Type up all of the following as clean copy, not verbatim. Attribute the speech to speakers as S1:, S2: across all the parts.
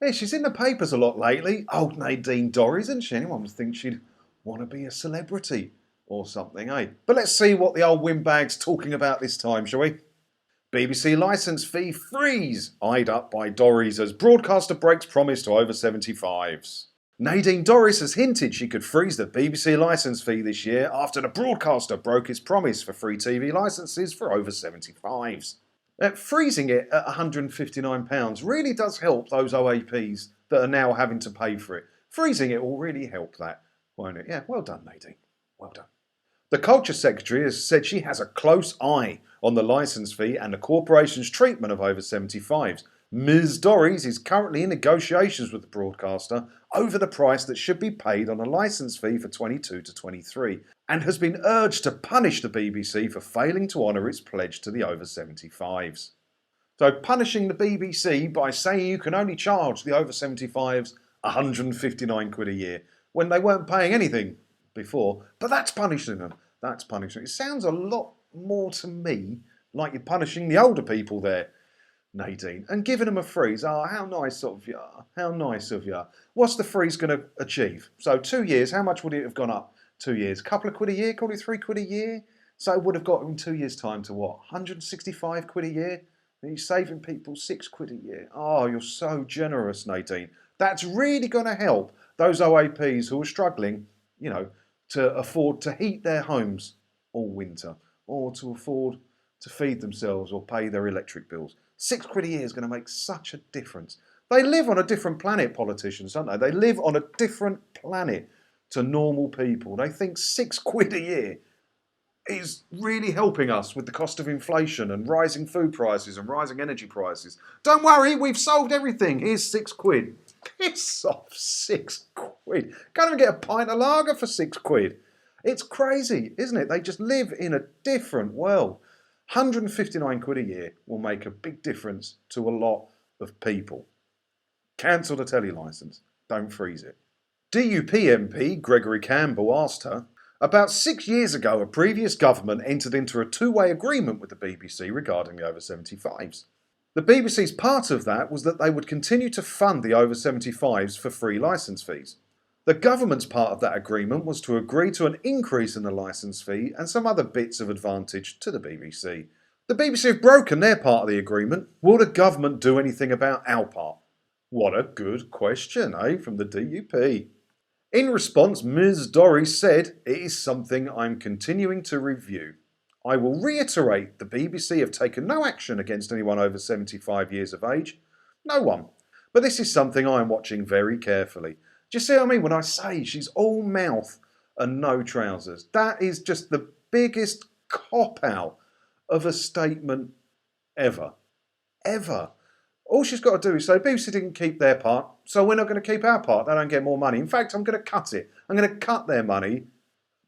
S1: Yeah, she's in the papers a lot lately. Old Nadine Dorries, isn't she? Anyone would think she'd want to be a celebrity or something, eh? But let's see what the old windbag's talking about this time, shall we? BBC licence fee freeze eyed up by Dorries as broadcaster breaks promise to over 75s. Nadine Dorries has hinted she could freeze the BBC licence fee this year after the broadcaster broke its promise for free TV licences for over 75s. Freezing it at £159 really does help those OAPs that are now having to pay for it. Freezing it will really help that, won't it? Yeah, well done, Nadine. Well done. The Culture Secretary has said she has a close eye on the licence fee and the corporation's treatment of over 75s. Ms Dorries is currently in negotiations with the broadcaster over the price that should be paid on a licence fee for 22 to 23 and has been urged to punish the BBC for failing to honour its pledge to the over 75s. So punishing the BBC by saying you can only charge the over 75s £159 a year when they weren't paying anything before, but that's punishing them. That's punishing. It sounds a lot more to me like you're punishing the older people there, Nadine, and giving them a freeze. Oh, how nice of you. How nice of you. What's the freeze going to achieve? So 2 years, how much would it have gone up? 2 years. A couple of quid a year, probably £3 a year. So it would have got in 2 years' time to what? £165 a year? And you're saving people £6 a year. Oh, you're so generous, Nadine. That's really going to help those OAPs who are struggling, to afford to heat their homes all winter or to afford to feed themselves or pay their electric bills. £6 a year is going to make such a difference. They live on a different planet, politicians, don't they? They live on a different planet to normal people. They think £6 a year is really helping us with the cost of inflation and rising food prices and rising energy prices. Don't worry, we've solved everything. Here's £6. Piss off, £6. Can't even get a pint of lager for £6. It's crazy, isn't it? They just live in a different world. £159 a year will make a big difference to a lot of people. Cancel the telly licence. Don't freeze it. DUP MP Gregory Campbell asked her, about 6 years ago, a previous government entered into a two-way agreement with the BBC regarding the over 75s. The BBC's part of that was that they would continue to fund the over 75s for free licence fees. The government's part of that agreement was to agree to an increase in the licence fee and some other bits of advantage to the BBC. The BBC have broken their part of the agreement. Will the government do anything about our part? What a good question, from the DUP. In response, Ms Dorries said, it is something I'm continuing to review. I will reiterate the BBC have taken no action against anyone over 75 years of age. No one. But this is something I am watching very carefully. Do you see what I mean when I say she's all mouth and no trousers? That is just the biggest cop-out of a statement ever. Ever. All she's got to do is say, BBC didn't keep their part, so we're not going to keep our part. They don't get more money. In fact, I'm going to cut it. I'm going to cut their money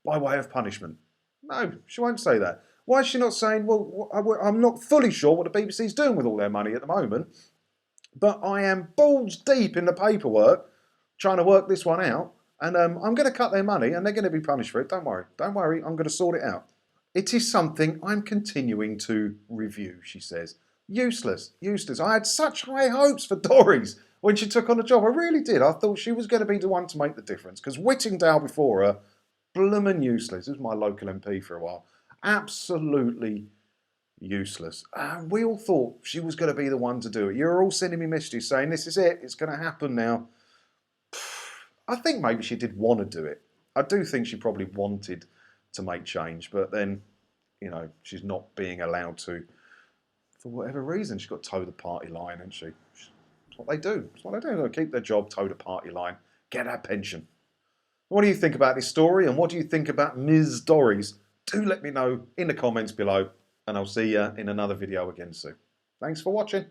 S1: by way of punishment. No, she won't say that. Why is she not saying, well, I'm not fully sure what the BBC's doing with all their money at the moment, but I am balls deep in the paperwork trying to work this one out, and I'm going to cut their money and they're going to be punished for it. Don't worry. Don't worry. I'm going to sort it out. It is something I'm continuing to review, she says. Useless, useless. I had such high hopes for Dorries when she took on the job. I really did. I thought she was going to be the one to make the difference because Whittingdale before her, bloomin' useless. This was my local MP for a while. Absolutely useless. We all thought she was going to be the one to do it. You're all sending me messages saying this is it. It's going to happen now. I think maybe she did want to do it. I do think she probably wanted to make change, but then, she's not being allowed to. For whatever reason, she's got to toe the party line, hasn't she? That's what they do. That's what they do. They'll keep their job, toe the party line, get her pension. What do you think about this story, and what do you think about Ms Dorries? Do let me know in the comments below, and I'll see you in another video again soon. Thanks for watching.